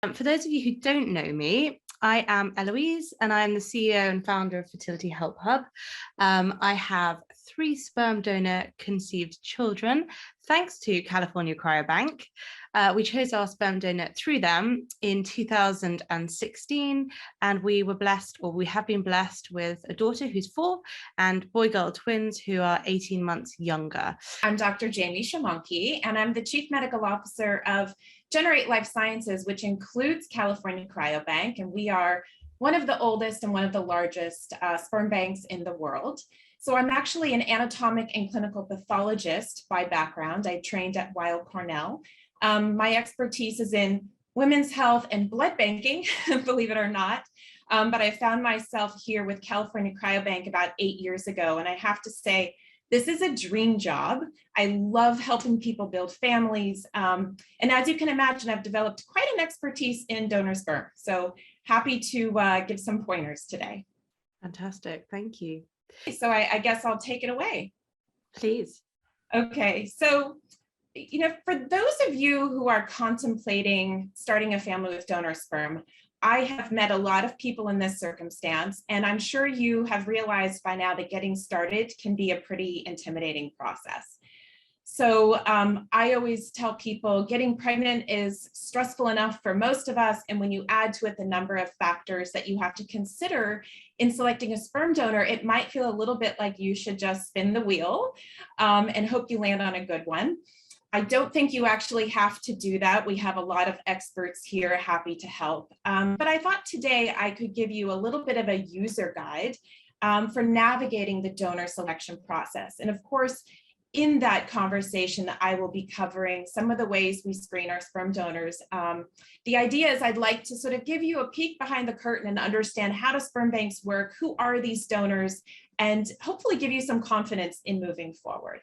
For those of you who don't know me, I am Eloise and I'm the CEO and founder of Fertility Help Hub. I have 3 sperm donor conceived children, thanks to California Cryobank. We chose our sperm donor through them in 2016, and we were blessed, or we have been blessed, with a daughter who's 4 and boy-girl twins who are 18 months younger. I'm Dr. Jaime Shamonki, and I'm the Chief Medical Officer of Generate Life Sciences, which includes California Cryobank, and we are one of the oldest and one of the largest sperm banks in the world. So I'm actually an anatomic and clinical pathologist by background. I trained at Weill Cornell. My expertise is in women's health and blood banking, believe it or not. But I found myself here with California Cryobank about 8 years ago, and I have to say, this is a dream job. I love helping people build families. And as you can imagine, I've developed quite an expertise in donor sperm. So happy to give some pointers today. Fantastic, thank you. So I guess I'll take it away. Please. Okay, so for those of you who are contemplating starting a family with donor sperm, I have met a lot of people in this circumstance, and I'm sure you have realized by now that getting started can be a pretty intimidating process. So I always tell people getting pregnant is stressful enough for most of us, and when you add to it the number of factors that you have to consider in selecting a sperm donor, it might feel a little bit like you should just spin the wheel and hope you land on a good one. I don't think you actually have to do that. We have a lot of experts here happy to help. But I thought today I could give you a little bit of a user guide for navigating the donor selection process. And of course, in that conversation, I will be covering some of the ways we screen our sperm donors. The idea is I'd like to sort of give you a peek behind the curtain and understand how do sperm banks work, who are these donors, and hopefully give you some confidence in moving forward.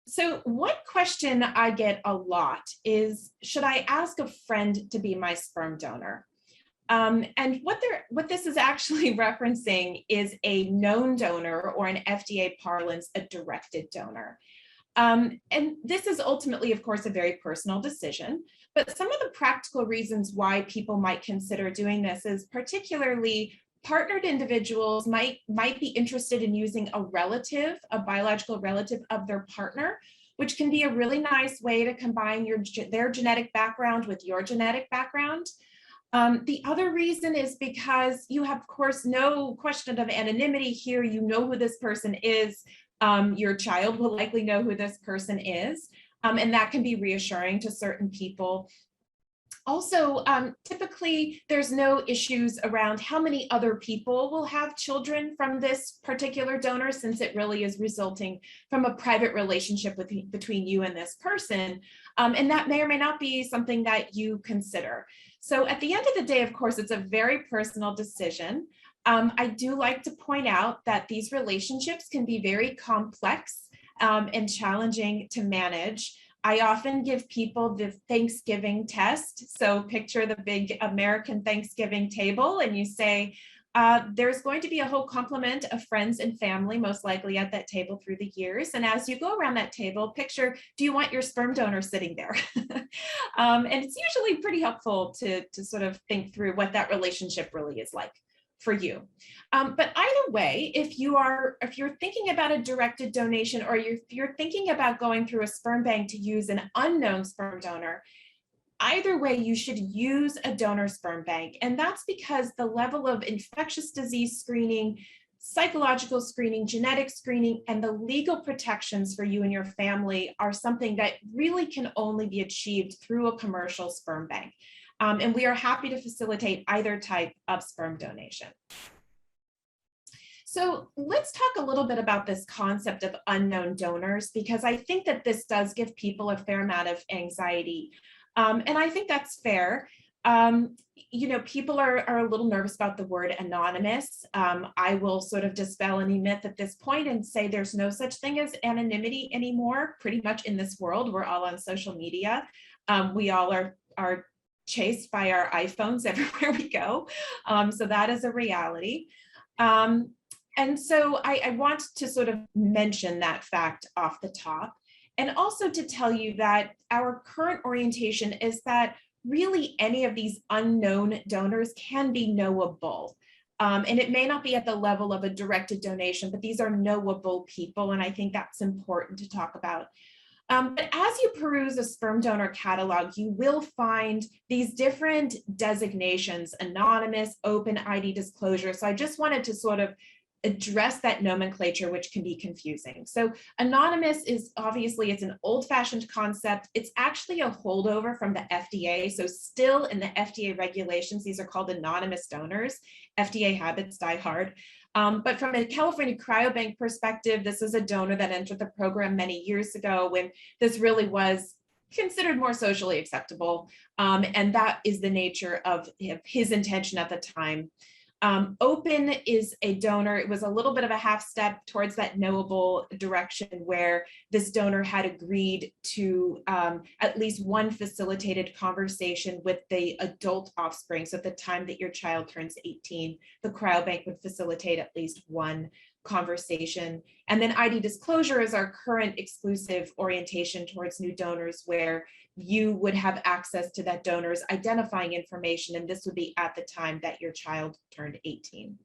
So one question I get a lot is, should I ask a friend to be my sperm donor? And what this is actually referencing is a known donor, or in FDA parlance, a directed donor. And this is ultimately, of course, a very personal decision, but some of the practical reasons why people might consider doing this is particularly partnered individuals might be interested in using a relative, a biological relative of their partner, which can be a really nice way to combine their genetic background with your genetic background. The other reason is because you have, of course, no question of anonymity here. You know who this person is. Your child will likely know who this person is, and that can be reassuring to certain people. Also, typically, there's no issues around how many other people will have children from this particular donor, since it really is resulting from a private relationship between you and this person. And that may or may not be something that you consider. So at the end of the day, of course, it's a very personal decision. I do like to point out that these relationships can be very complex and challenging to manage. I often give people the Thanksgiving test. So picture the big American Thanksgiving table, and you say, there's going to be a whole complement of friends and family, most likely at that table through the years. And as you go around that table, picture, do you want your sperm donor sitting there? And it's usually pretty helpful to sort of think through what that relationship really is like for you. But either way, if you're thinking about a directed donation, or you're thinking about going through a sperm bank to use an unknown sperm donor, either way, you should use a donor sperm bank. And that's because the level of infectious disease screening, psychological screening, genetic screening, and the legal protections for you and your family are something that really can only be achieved through a commercial sperm bank. And we are happy to facilitate either type of sperm donation. So let's talk a little bit about this concept of unknown donors, because I think that this does give people a fair amount of anxiety. And I think that's fair. People are a little nervous about the word anonymous. I will sort of dispel any myth at this point and say there's no such thing as anonymity anymore. Pretty much in this world, we're all on social media. We all are chased by our iPhones everywhere we go. So that is a reality. And so I want to sort of mention that fact off the top, and also to tell you that our current orientation is that really any of these unknown donors can be knowable. And it may not be at the level of a directed donation, but these are knowable people. And I think that's important to talk about. But as you peruse a sperm donor catalog, you will find these different designations: anonymous, open, ID disclosure. So I just wanted to sort of address that nomenclature, which can be confusing. So anonymous is obviously, it's an old-fashioned concept. It's actually a holdover from the FDA. So still in the FDA regulations, these are called anonymous donors. FDA habits die hard. But from a California Cryobank perspective, this is a donor that entered the program many years ago when this really was considered more socially acceptable. And that is the nature of his intention at the time. Open is a donor. It was a little bit of a half step towards that knowable direction where this donor had agreed to at least one facilitated conversation with the adult offspring. So at the time that your child turns 18, the cryobank would facilitate at least one conversation. And then ID disclosure is our current exclusive orientation towards new donors, where you would have access to that donor's identifying information, and this would be at the time that your child turned 18.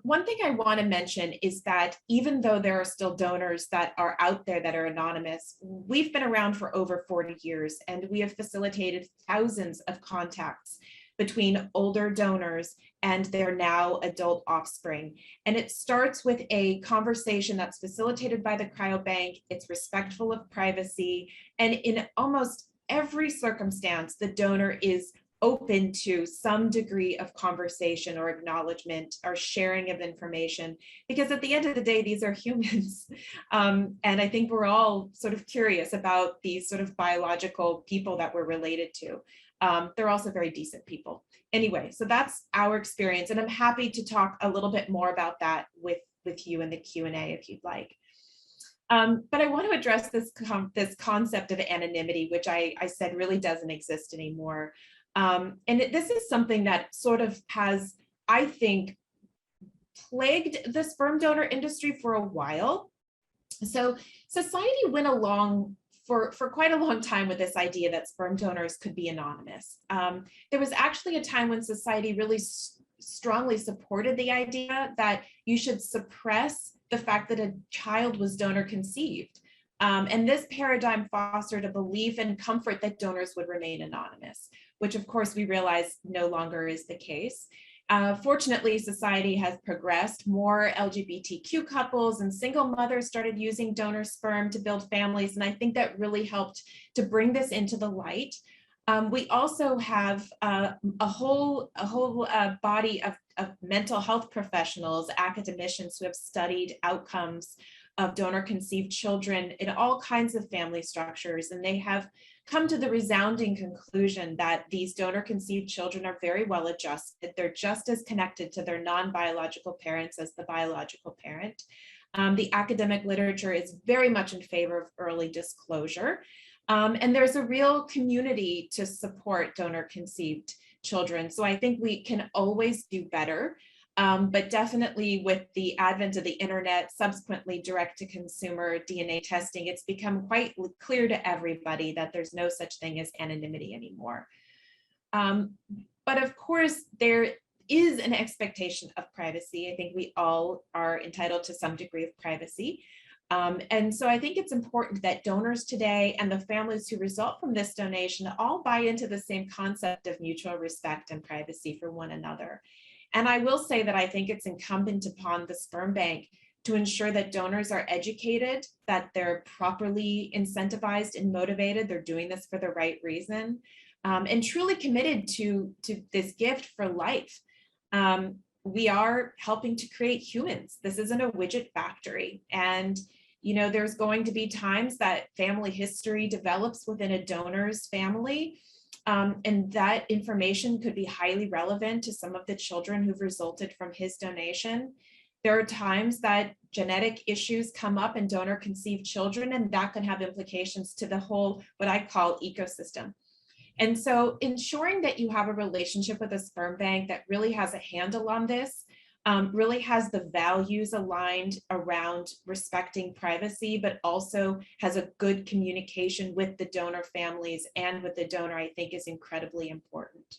One thing I want to mention is that even though there are still donors that are out there that are anonymous, we've been around for over 40 years, and we have facilitated thousands of contacts between older donors and their now adult offspring. And it starts with a conversation that's facilitated by the cryobank. It's respectful of privacy. And in almost every circumstance, the donor is open to some degree of conversation or acknowledgement or sharing of information, because at the end of the day, these are humans. And I think we're all sort of curious about these sort of biological people that we're related to. They're also very decent people. Anyway, so that's our experience, and I'm happy to talk a little bit more about that with you in the Q&A if you'd like. But I want to address this concept of anonymity, which I said really doesn't exist anymore. And this is something that sort of has, I think, plagued the sperm donor industry for a while. So society went along for quite a long time with this idea that sperm donors could be anonymous. There was actually a time when society really strongly supported the idea that you should suppress the fact that a child was donor conceived. And this paradigm fostered a belief and comfort that donors would remain anonymous, which of course we realize no longer is the case. Fortunately, society has progressed. More LGBTQ couples and single mothers started using donor sperm to build families, and I think that really helped to bring this into the light. We also have a whole body of mental health professionals, academicians who have studied outcomes of donor conceived children in all kinds of family structures, and they have come to the resounding conclusion that these donor conceived children are very well adjusted. They're just as connected to their non-biological parents as the biological parent. The academic literature is very much in favor of early disclosure. And there's a real community to support donor conceived children. So I think we can always do better. But definitely with the advent of the internet, subsequently direct-to-consumer DNA testing, it's become quite clear to everybody that there's no such thing as anonymity anymore. But of course, there is an expectation of privacy. I think we all are entitled to some degree of privacy. And so I think it's important that donors today and the families who result from this donation all buy into the same concept of mutual respect and privacy for one another. And I will say that I think it's incumbent upon the sperm bank to ensure that donors are educated, that they're properly incentivized and motivated, they're doing this for the right reason, and truly committed to this gift for life. We are helping to create humans. This isn't a widget factory. And you know, there's going to be times that family history develops within a donor's family. And that information could be highly relevant to some of the children who've resulted from his donation. There are times that genetic issues come up in donor conceived children, and that can have implications to the whole, what I call, ecosystem. And so ensuring that you have a relationship with a sperm bank that really has a handle on this really has the values aligned around respecting privacy, but also has a good communication with the donor families and with the donor, I think is incredibly important.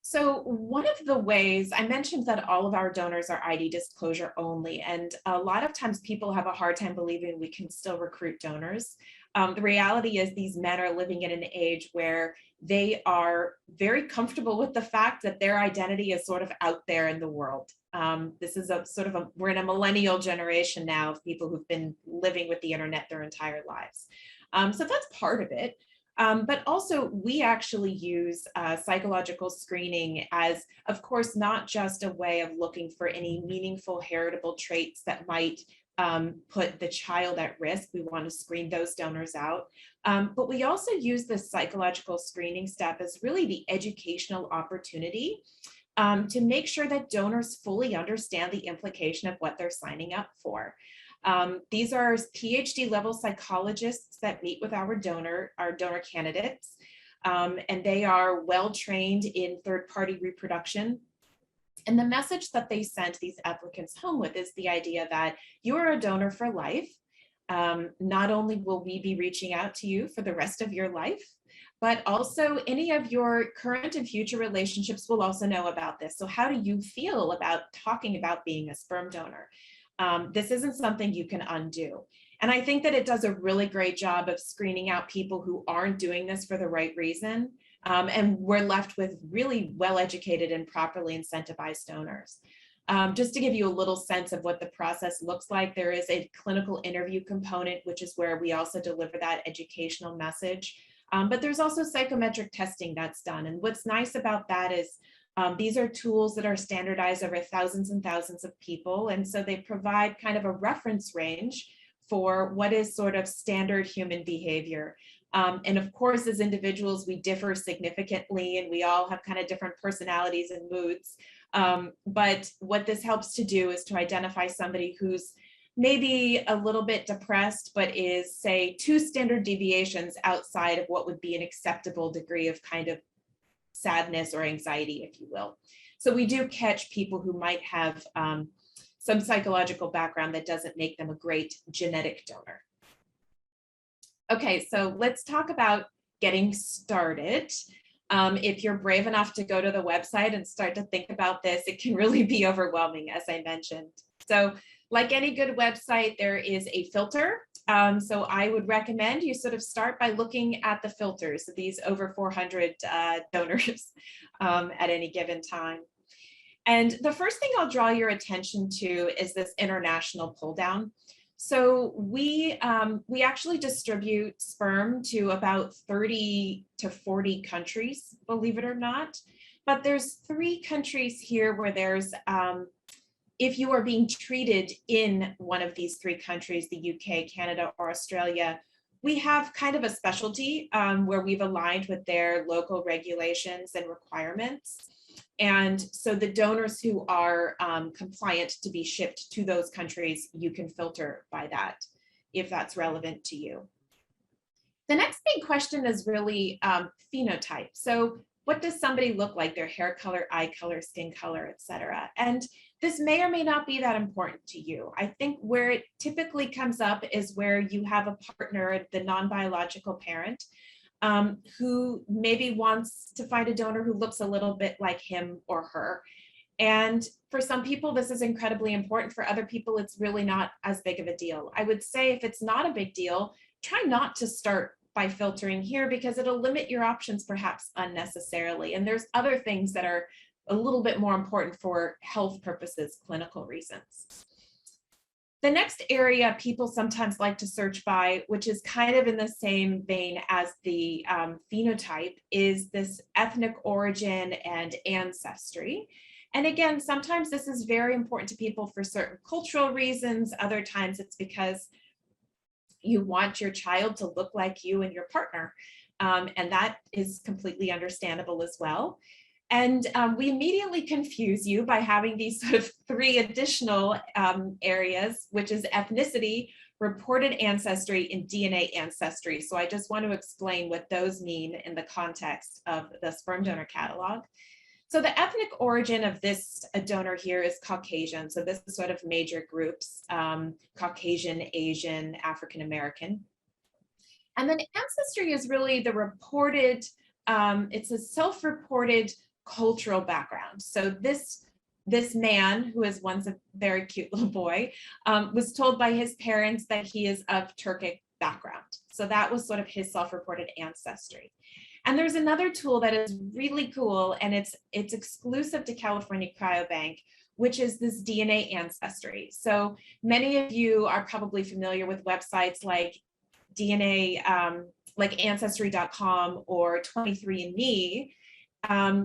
So one of the ways I mentioned that all of our donors are ID disclosure only, and a lot of times people have a hard time believing we can still recruit donors. The reality is these men are living in an age where they are very comfortable with the fact that their identity is sort of out there in the world. This is we're in a millennial generation now of people who've been living with the internet their entire lives. So that's part of it. But also we actually use psychological screening as, of course, not just a way of looking for any meaningful heritable traits that might put the child at risk. We want to screen those donors out. But we also use this psychological screening step as really the educational opportunity to make sure that donors fully understand the implication of what they're signing up for. These are PhD level psychologists that meet with our donor candidates, and they are well trained in third-party reproduction. And the message that they sent these applicants home with is the idea that you are a donor for life. Not only will we be reaching out to you for the rest of your life, but also any of your current and future relationships will also know about this. So how do you feel about talking about being a sperm donor? This isn't something you can undo. And I think that it does a really great job of screening out people who aren't doing this for the right reason. And we're left with really well-educated and properly incentivized donors. Just to give you a little sense of what the process looks like, there is a clinical interview component, which is where we also deliver that educational message. But there's also psychometric testing that's done. And what's nice about that is these are tools that are standardized over thousands and thousands of people. And so they provide kind of a reference range for what is sort of standard human behavior. And of course, as individuals, we differ significantly and we all have kind of different personalities and moods. But what this helps to do is to identify somebody who's maybe a little bit depressed, but is, say, 2 standard deviations outside of what would be an acceptable degree of kind of sadness or anxiety, if you will. So we do catch people who might have some psychological background that doesn't make them a great genetic donor. Okay, so let's talk about getting started. If you're brave enough to go to the website and start to think about this, it can really be overwhelming, as I mentioned. So like any good website, there is a filter. So I would recommend you sort of start by looking at the filters of these over 400 donors at any given time. And the first thing I'll draw your attention to is this international pull down. So we actually distribute sperm to about 30 to 40 countries, believe it or not. But there's 3 countries here where there's, if you are being treated in one of these 3 countries, the UK, Canada, or Australia, we have kind of a specialty where we've aligned with their local regulations and requirements. And so the donors who are compliant to be shipped to those countries, you can filter by that if that's relevant to you. The next big question is really phenotype. So what does somebody look like, their hair color, eye color, skin color, et cetera? And this may or may not be that important to you. I think where it typically comes up is where you have a partner, the non-biological parent, who maybe wants to find a donor who looks a little bit like him or her. And for some people, this is incredibly important. For other people, it's really not as big of a deal. I would say if it's not a big deal, try not to start by filtering here because it'll limit your options perhaps unnecessarily. And there's other things that are a little bit more important for health purposes, clinical reasons. The next area people sometimes like to search by, which is kind of in the same vein as the phenotype, is this ethnic origin and ancestry. And again, sometimes this is very important to people for certain cultural reasons. Other times it's because you want your child to look like you and your partner. And that is completely understandable as well. And we immediately confuse you by having these sort of 3 additional areas, which is ethnicity, reported ancestry, and DNA ancestry. So I just want to explain what those mean in the context of the sperm donor catalog. So the ethnic origin of this donor here is Caucasian. So this is sort of major groups, Caucasian, Asian, African American. And then ancestry is really the reported, it's a self-reported cultural background. So this man, who is once a very cute little boy, was told by his parents that he is of Turkic background. So that was sort of his self-reported ancestry. And there's another tool that is really cool, and it's exclusive to California Cryobank, which is this DNA ancestry. So many of you are probably familiar with websites like DNA, like Ancestry.com or 23andMe.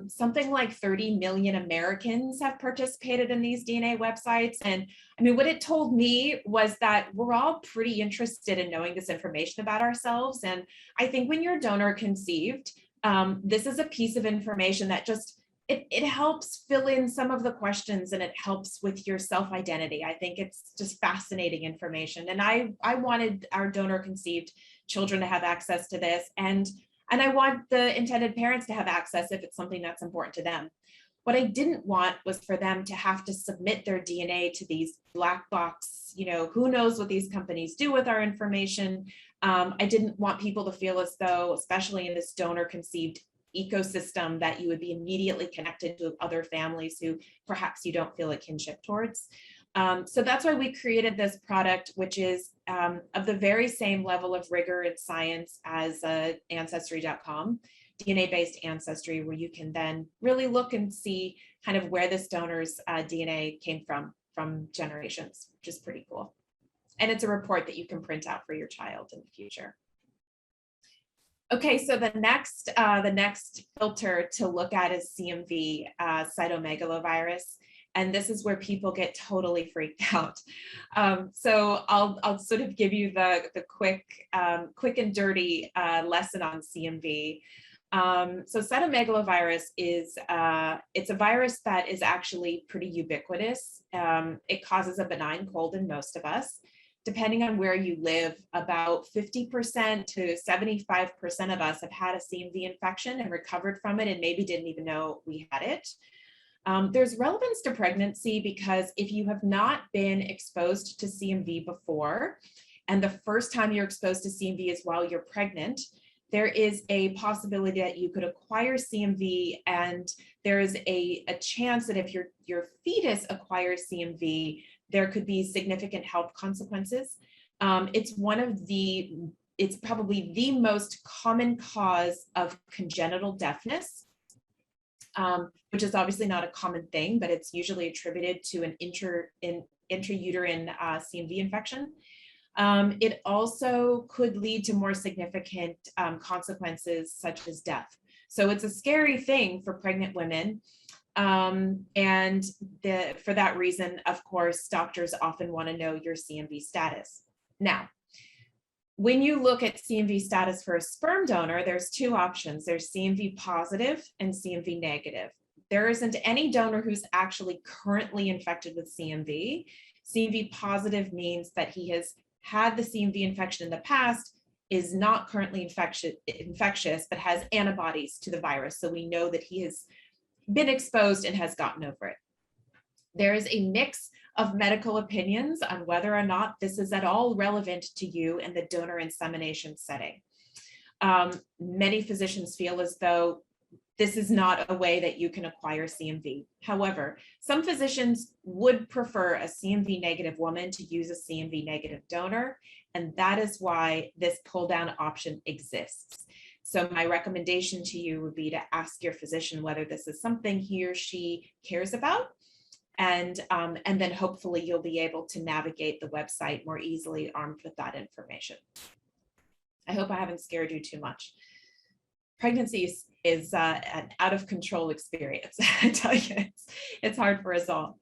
Something like 30 million Americans have participated in these DNA websites. And I mean, what it told me was that we're all pretty interested in knowing this information about ourselves. And I think when you're donor conceived, this is a piece of information that just, it helps fill in some of the questions, and it helps with your self-identity. I think it's just fascinating information. And I wanted our donor conceived children to have access to this. And I want the intended parents to have access if it's something that's important to them. What I didn't want was for them to have to submit their DNA to these black box, who knows what these companies do with our information. I didn't want people to feel as though, especially in this donor conceived ecosystem, that you would be immediately connected to other families who perhaps you don't feel a kinship towards. So that's why we created this product, which is of the very same level of rigor and science as Ancestry.com, DNA-based ancestry, where you can then really look and see kind of where this donor's DNA came from generations, which is pretty cool. And it's a report that you can print out for your child in the future. Okay, so the next filter to look at is CMV, cytomegalovirus. And this is where people get totally freaked out. So I'll sort of give you the quick and dirty lesson on CMV. So cytomegalovirus is it's a virus that is actually pretty ubiquitous. It causes a benign cold in most of us. Depending on where you live, about 50% to 75% of us have had a CMV infection and recovered from it and maybe didn't even know we had it. There's relevance to pregnancy because if you have not been exposed to CMV before, and the first time you're exposed to CMV is while you're pregnant, there is a possibility that you could acquire CMV, and there is a chance that if your fetus acquires CMV, there could be significant health consequences. It's probably the most common cause of congenital deafness, which is obviously not a common thing, but it's usually attributed to an intrauterine CMV infection. It also could lead to more significant consequences such as death. So it's a scary thing for pregnant women. And for that reason, of course, doctors often want to know your CMV status. Now, when you look at CMV status for a sperm donor, there's two options. There's CMV positive and CMV negative. There isn't any donor who's actually currently infected with CMV. CMV positive means that he has had the CMV infection in the past, is not currently infectious, but has antibodies to the virus. So we know that he has been exposed and has gotten over it. There is a mix of medical opinions on whether or not this is at all relevant to you in the donor insemination setting. Many physicians feel as though this is not a way that you can acquire CMV. However, some physicians would prefer a CMV negative woman to use a CMV negative donor, and that is why this pull down option exists. So my recommendation to you would be to ask your physician whether this is something he or she cares about, and then hopefully you'll be able to navigate the website more easily armed with that information. I hope I haven't scared you too much. Pregnancy is an out of control experience. I tell you, it's hard for us all.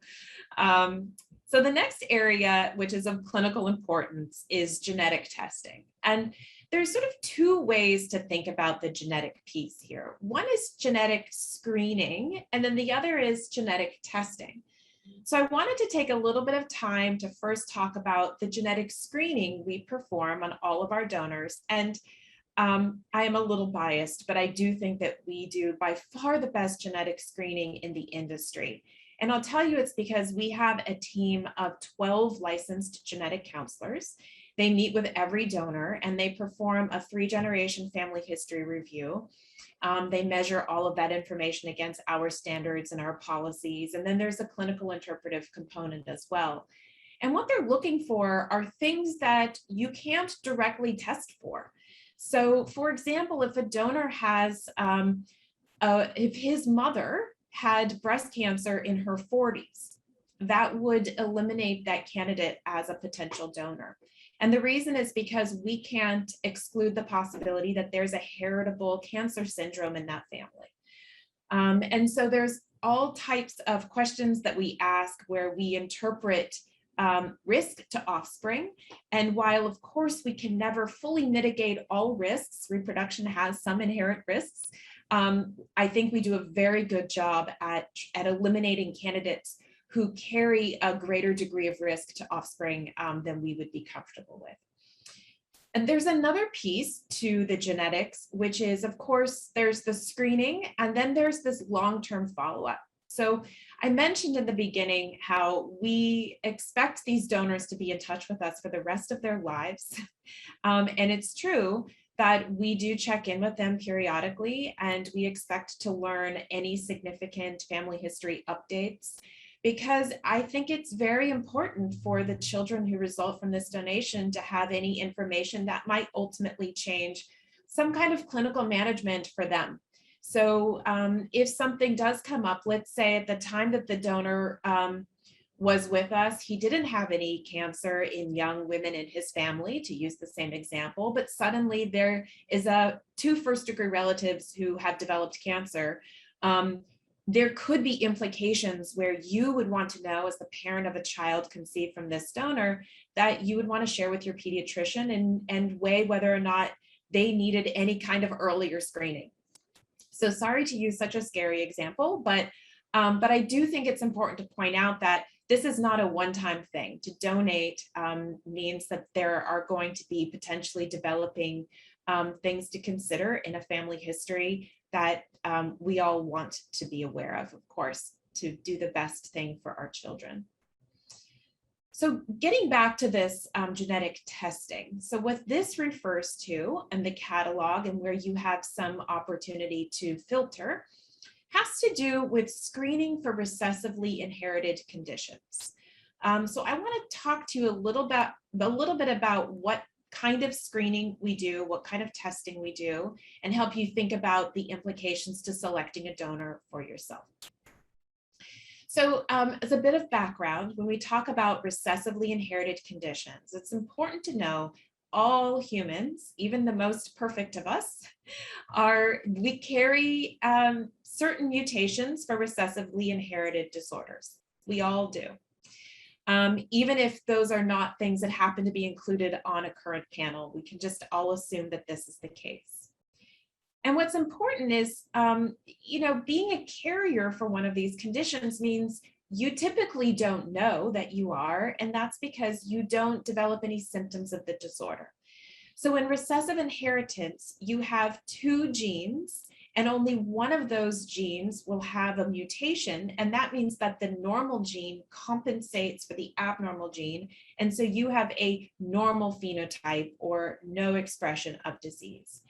So the next area, which is of clinical importance, is genetic testing. And there's sort of two ways to think about the genetic piece here. One is genetic screening, and then the other is genetic testing. So I wanted to take a little bit of time to first talk about the genetic screening we perform on all of our donors. And I am a little biased, but I do think that we do by far the best genetic screening in the industry. And I'll tell you it's because we have a team of 12 licensed genetic counselors. They meet with every donor and they perform a 3-generation family history review. They measure all of that information against our standards and our policies. And then there's a clinical interpretive component as well. And what they're looking for are things that you can't directly test for. So for example, if a donor has, if his mother had breast cancer in her 40s, that would eliminate that candidate as a potential donor. And the reason is because we can't exclude the possibility that there's a heritable cancer syndrome in that family. And so there's all types of questions that we ask where we interpret risk to offspring. And while of course we can never fully mitigate all risks, reproduction has some inherent risks, I think we do a very good job at eliminating candidates who carry a greater degree of risk to offspring than we would be comfortable with. And there's another piece to the genetics, which is, of course, there's the screening, and then there's this long-term follow-up. So I mentioned in the beginning how we expect these donors to be in touch with us for the rest of their lives. And it's true that we do check in with them periodically, and we expect to learn any significant family history updates, because I think it's very important for the children who result from this donation to have any information that might ultimately change some kind of clinical management for them. So if something does come up, let's say at the time that the donor was with us, he didn't have any cancer in young women in his family, to use the same example, but suddenly there is 2 first-degree relatives who have developed cancer. There could be implications where you would want to know, as the parent of a child conceived from this donor, that you would want to share with your pediatrician and weigh whether or not they needed any kind of earlier screening. So sorry to use such a scary example, but I do think it's important to point out that this is not a one-time thing. To donate means that there are going to be potentially developing things to consider in a family history that we all want to be aware of course, to do the best thing for our children. So getting back to this genetic testing. So what this refers to in the catalog, and where you have some opportunity to filter, has to do with screening for recessively inherited conditions. So I want to talk to you a little bit about what kind of screening we do, what kind of testing we do, and help you think about the implications to selecting a donor for yourself. So as a bit of background, when we talk about recessively inherited conditions, it's important to know all humans, even the most perfect of us, we carry certain mutations for recessively inherited disorders. We all do. Even if those are not things that happen to be included on a current panel, we can just all assume that this is the case. And what's important is, being a carrier for one of these conditions means you typically don't know that you are, and that's because you don't develop any symptoms of the disorder. So in recessive inheritance, you have 2 genes, and only one of those genes will have a mutation, and that means that the normal gene compensates for the abnormal gene, and so you have a normal phenotype or no expression of disease.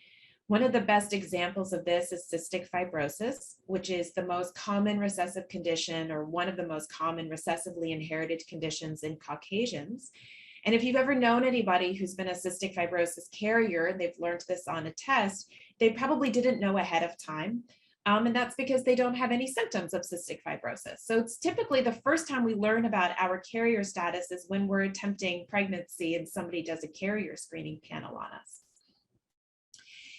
One of the best examples of this is cystic fibrosis, which is the most common recessive condition, or one of the most common recessively inherited conditions in Caucasians. And if you've ever known anybody who's been a cystic fibrosis carrier and they've learned this on a test, they probably didn't know ahead of time. And that's because they don't have any symptoms of cystic fibrosis. So it's typically the first time we learn about our carrier status is when we're attempting pregnancy and somebody does a carrier screening panel on us.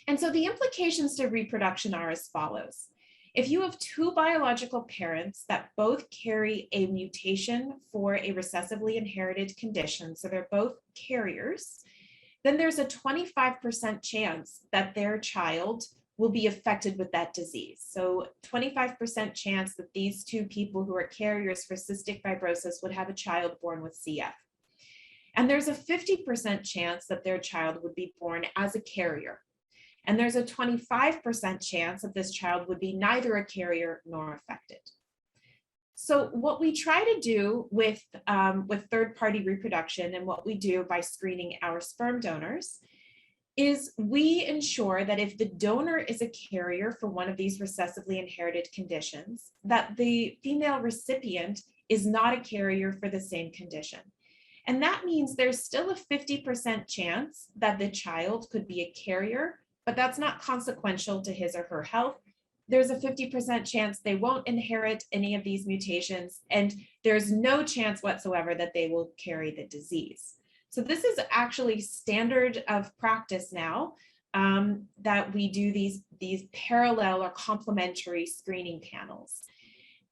And so the implications to reproduction are as follows. If you have 2 biological parents that both carry a mutation for a recessively inherited condition, so they're both carriers, then there's a 25% chance that their child will be affected with that disease. So 25% chance that these 2 people who are carriers for cystic fibrosis would have a child born with CF. And there's a 50% chance that their child would be born as a carrier. And there's a 25% chance that this child would be neither a carrier nor affected. So what we try to do with third-party reproduction, and what we do by screening our sperm donors, is we ensure that if the donor is a carrier for one of these recessively inherited conditions, that the female recipient is not a carrier for the same condition. And that means there's still a 50% chance that the child could be a carrier, but that's not consequential to his or her health. There's a 50% chance they won't inherit any of these mutations, and there's no chance whatsoever that they will carry the disease. So this is actually standard of practice now, that we do these parallel or complementary screening panels.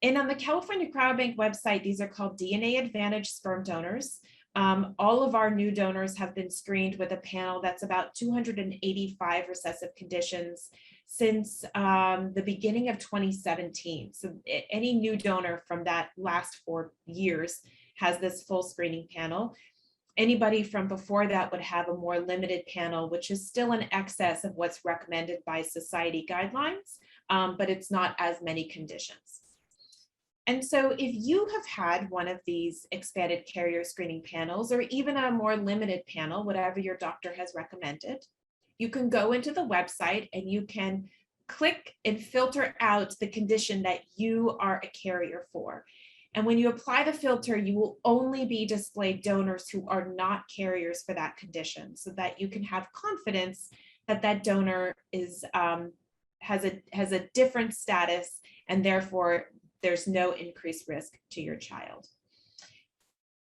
And on the California Cryobank website, these are called DNA Advantage sperm donors. All of our new donors have been screened with a panel that's about 285 recessive conditions since the beginning of 2017. So any new donor from that last 4 years has this full screening panel. Anybody from before that would have a more limited panel, which is still in excess of what's recommended by society guidelines, but it's not as many conditions. And so if you have had one of these expanded carrier screening panels, or even a more limited panel, whatever your doctor has recommended, you can go into the website and you can click and filter out the condition that you are a carrier for. And when you apply the filter, you will only be displayed donors who are not carriers for that condition, so that you can have confidence that that donor is has a different status, and therefore there's no increased risk to your child.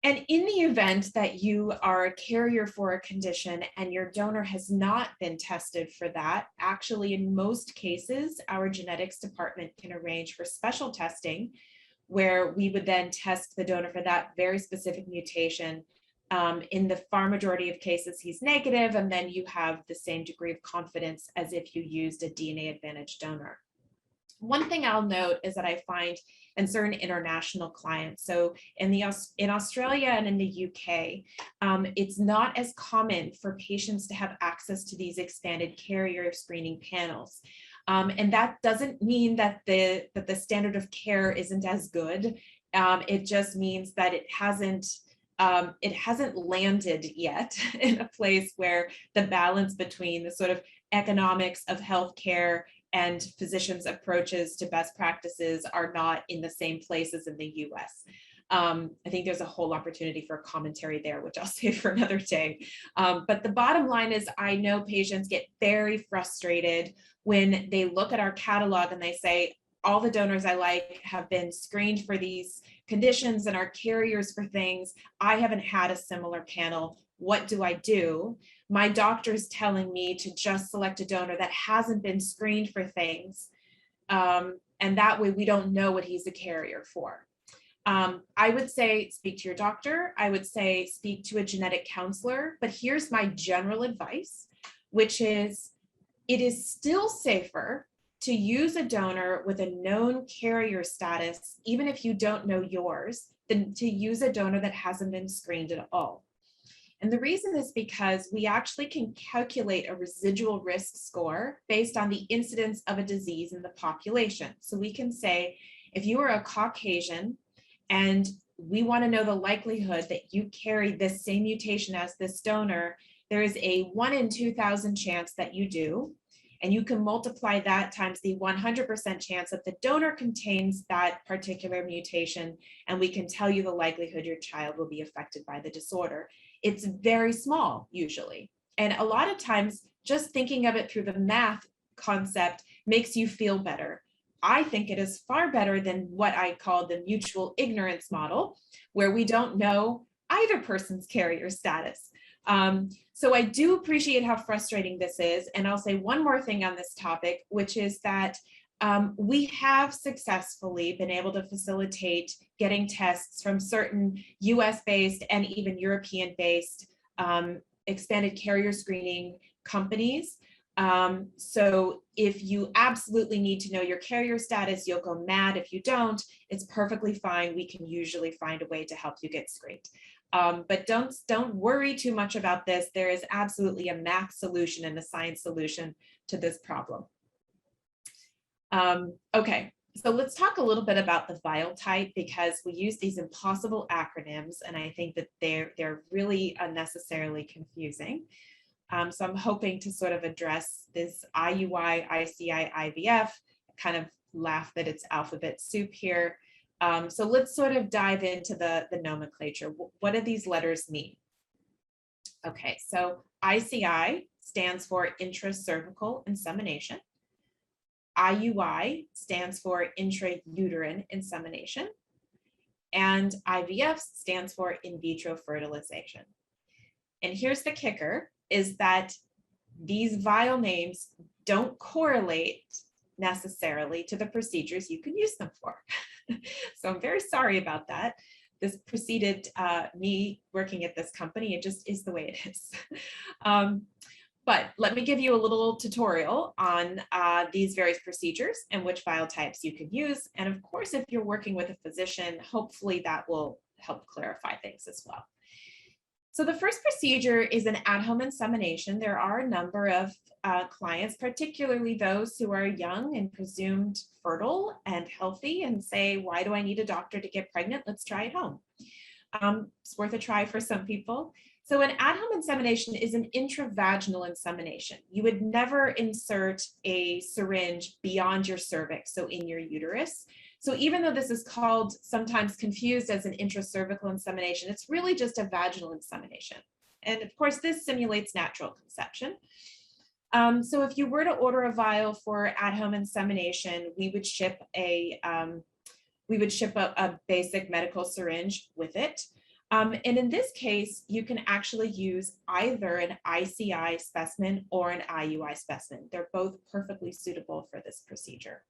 And in the event that you are a carrier for a condition and your donor has not been tested for that, actually in most cases, our genetics department can arrange for special testing, where we would then test the donor for that very specific mutation. In the far majority of cases, he's negative, and then you have the same degree of confidence as if you used a DNA Advantage donor. One thing I'll note is that I find in certain international clients, so in Australia and in the UK, it's not as common for patients to have access to these expanded carrier screening panels. And that doesn't mean that the standard of care isn't as good. It just means that it hasn't landed yet in a place where the balance between the sort of economics of healthcare and physicians' approaches to best practices are not in the same place as in the US. I think there's a whole opportunity for commentary there, which I'll save for another day. But the bottom line is, I know patients get very frustrated when they look at our catalog and they say, all the donors I like have been screened for these conditions and are carriers for things. I haven't had a similar panel. What do I do? My doctor's telling me to just select a donor that hasn't been screened for things. And that way we don't know what he's a carrier for. I would say speak to your doctor. I would say speak to a genetic counselor. But here's my general advice, which is it is still safer to use a donor with a known carrier status, even if you don't know yours, than to use a donor that hasn't been screened at all. And the reason is because we actually can calculate a residual risk score based on the incidence of a disease in the population. So we can say, if you are a Caucasian and we want to know the likelihood that you carry this same mutation as this donor, there is a 1 in 2,000 chance that you do. And you can multiply that times the 100% chance that the donor contains that particular mutation, and we can tell you the likelihood your child will be affected by the disorder. It's very small usually. And a lot of times, just thinking of it through the math concept makes you feel better. I think it is far better than what I call the mutual ignorance model, where we don't know either person's carrier status. So I do appreciate how frustrating this is. And I'll say one more thing on this topic, which is that we have successfully been able to facilitate getting tests from certain US-based and even European-based expanded carrier screening companies So if you absolutely need to know your carrier status, you'll go mad. If you don't, it's perfectly fine. We can usually find a way to help you get screened. But don't worry too much about this. There is absolutely a math solution and a science solution to this problem. Okay, so let's talk a little bit about the vial type, because we use these impossible acronyms, and I think that they're really unnecessarily confusing. So I'm hoping to sort of address this IUI, ICI, IVF, kind of laugh that it's alphabet soup here. So let's sort of dive into the nomenclature. What do these letters mean? Okay, so ICI stands for intracervical insemination. IUI stands for intrauterine insemination. And IVF stands for in vitro fertilization. And here's the kicker, is that these vial names don't correlate necessarily to the procedures you can use them for. So I'm very sorry about that. This preceded me working at this company. It just is the way it is. But let me give you a little tutorial on these various procedures and which vial types you can use. And of course, if you're working with a physician, hopefully that will help clarify things as well. So the first procedure is an at-home insemination. There are a number of clients, particularly those who are young and presumed fertile and healthy, and say, why do I need a doctor to get pregnant? Let's try it home. It's worth a try for some people. So an at-home insemination is an intravaginal insemination. You would never insert a syringe beyond your cervix, so in your uterus. So even though this is called, sometimes confused as an intracervical insemination, it's really just a vaginal insemination. And of course, this simulates natural conception. So if you were to order a vial for at-home insemination, we would ship a basic medical syringe with it. And in this case, you can actually use either an ICI specimen or an IUI specimen. They're both perfectly suitable for this procedure.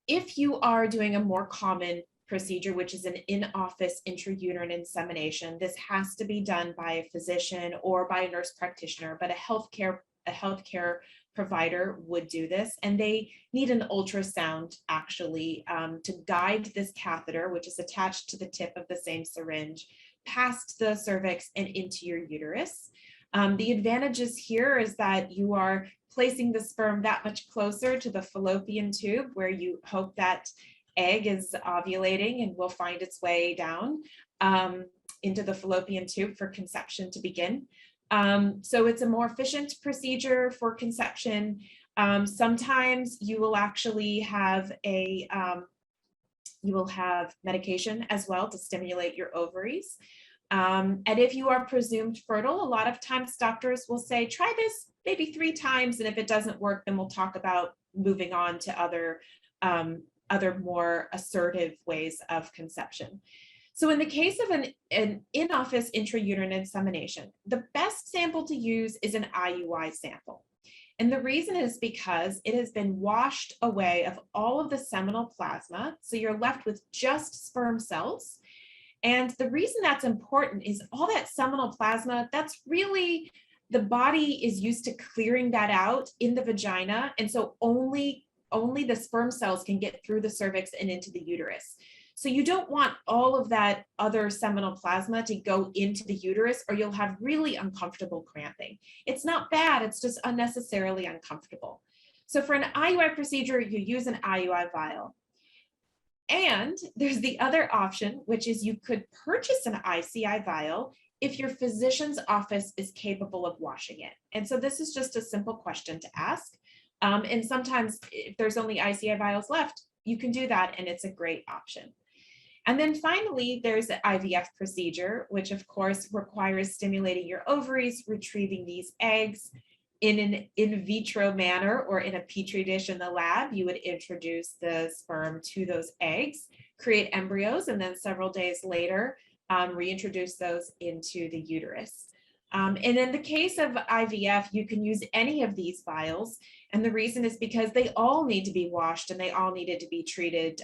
If you are doing a more common procedure, which is an in-office intrauterine insemination, this has to be done by a physician or by a nurse practitioner, but a healthcare provider would do this, and they need an ultrasound actually to guide this catheter, which is attached to the tip of the same syringe, past the cervix and into your uterus. The advantages here is that you are placing the sperm that much closer to the fallopian tube, where you hope that egg is ovulating and will find its way down into the fallopian tube for conception to begin. So it's a more efficient procedure for conception. Sometimes you will actually have medication as well to stimulate your ovaries. And if you are presumed fertile, a lot of times doctors will say, try this maybe 3 times, and if it doesn't work, then we'll talk about moving on to other more assertive ways of conception. So in the case of an in-office intrauterine insemination, the best sample to use is an IUI sample. And the reason is because it has been washed away of all of the seminal plasma, so you're left with just sperm cells. And the reason that's important is all that seminal plasma, that's really, the body is used to clearing that out in the vagina. And so only the sperm cells can get through the cervix and into the uterus. So you don't want all of that other seminal plasma to go into the uterus, or you'll have really uncomfortable cramping. It's not bad, it's just unnecessarily uncomfortable. So for an IUI procedure, you use an IUI vial. And there's the other option, which is you could purchase an ICI vial if your physician's office is capable of washing it. And so this is just a simple question to ask. And sometimes if there's only ICI vials left, you can do that, and it's a great option. And then finally, there's the IVF procedure, which of course requires stimulating your ovaries, retrieving these eggs in an in vitro manner, or in a petri dish in the lab. You would introduce the sperm to those eggs, create embryos, and then several days later, reintroduce those into the uterus. And in the case of IVF, you can use any of these vials. And the reason is because they all need to be washed, and they all needed to be treated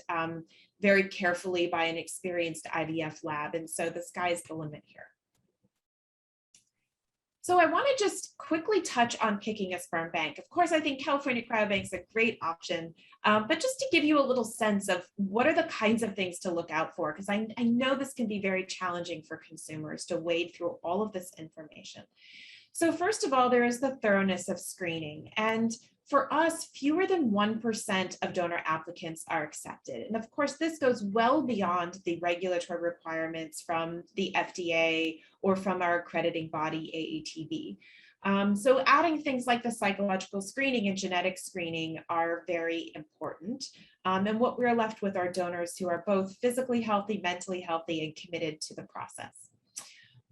very carefully by an experienced IVF lab. And so the sky's the limit here. So I want to just quickly touch on picking a sperm bank. Of course, I think California Cryobank is a great option, but just to give you a little sense of what are the kinds of things to look out for, because I know this can be very challenging for consumers to wade through all of this information. So first of all, there is the thoroughness of screening. And for us, fewer than 1% of donor applicants are accepted. And of course, this goes well beyond the regulatory requirements from the FDA or from our accrediting body, AATB. So adding things like the psychological screening and genetic screening are very important. And what we're left with are donors who are both physically healthy, mentally healthy, and committed to the process.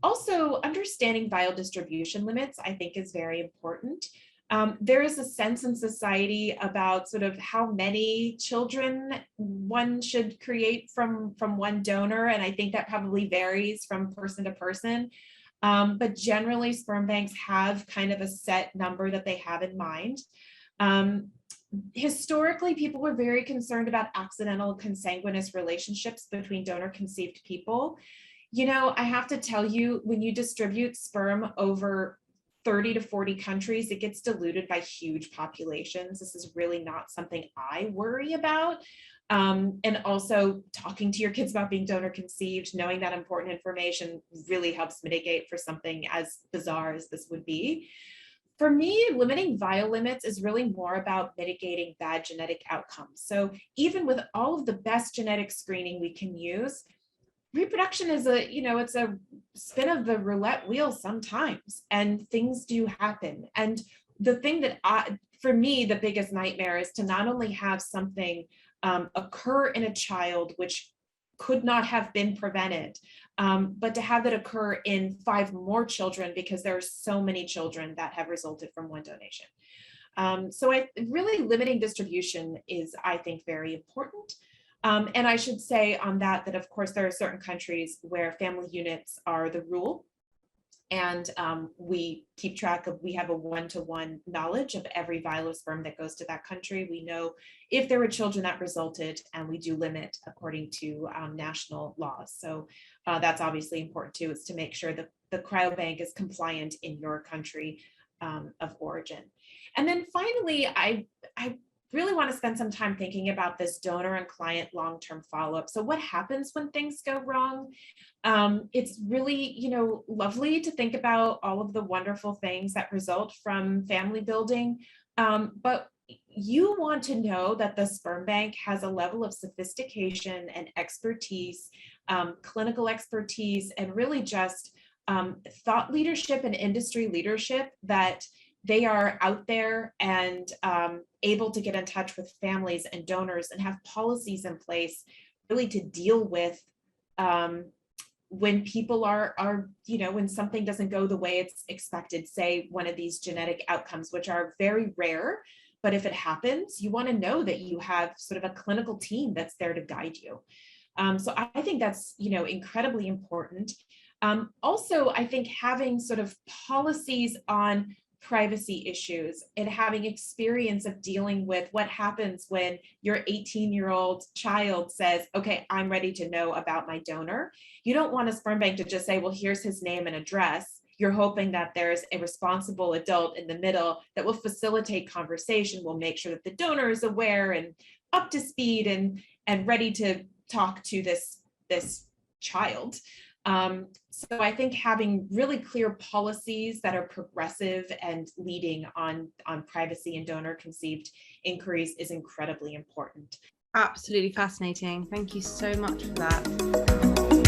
Also, understanding vial distribution limits, I think, is very important. There is a sense in society about sort of how many children one should create from one donor, and I think that probably varies from person to person. But generally, sperm banks have kind of a set number that they have in mind. Historically, people were very concerned about accidental consanguineous relationships between donor-conceived people. You know, I have to tell you, when you distribute sperm over 30 to 40 countries, it gets diluted by huge populations. This is really not something I worry about. And also talking to your kids about being donor conceived, knowing that important information really helps mitigate for something as bizarre as this would be. For me, limiting vial limits is really more about mitigating bad genetic outcomes. So even with all of the best genetic screening we can use, reproduction is it's a spin of the roulette wheel sometimes, and things do happen. And the thing that for me, the biggest nightmare is to not only have something occur in a child which could not have been prevented, but to have that occur in 5 more children because there are so many children that have resulted from one donation. So really limiting distribution is, I think, very important. And I should say on that, of course, there are certain countries where family units are the rule. And we keep track of, we have a one-to-one knowledge of every vial of sperm that goes to that country. We know if there were children that resulted, and we do limit according to national laws. So that's obviously important too, is to make sure that the cryobank is compliant in your country of origin. And then finally, I really want to spend some time thinking about this donor and client long-term follow-up. So what happens when things go wrong? It's really, lovely to think about all of the wonderful things that result from family building, but you want to know that the sperm bank has a level of sophistication and expertise, clinical expertise, and really just thought leadership and industry leadership, that they are out there and able to get in touch with families and donors and have policies in place really to deal with when people are when something doesn't go the way it's expected, say one of these genetic outcomes, which are very rare, but if it happens, you want to know that you have sort of a clinical team that's there to guide you. So I think that's, incredibly important. Also, I think having sort of policies on privacy issues and having experience of dealing with what happens when your 18-year-old child says, okay, I'm ready to know about my donor. You don't want a sperm bank to just say, well, here's his name and address. You're hoping that there's a responsible adult in the middle that will facilitate conversation, will make sure that the donor is aware and up to speed and ready to talk to this child. So I think having really clear policies that are progressive and leading on privacy and donor conceived inquiries is incredibly important. Absolutely fascinating. Thank you so much for that.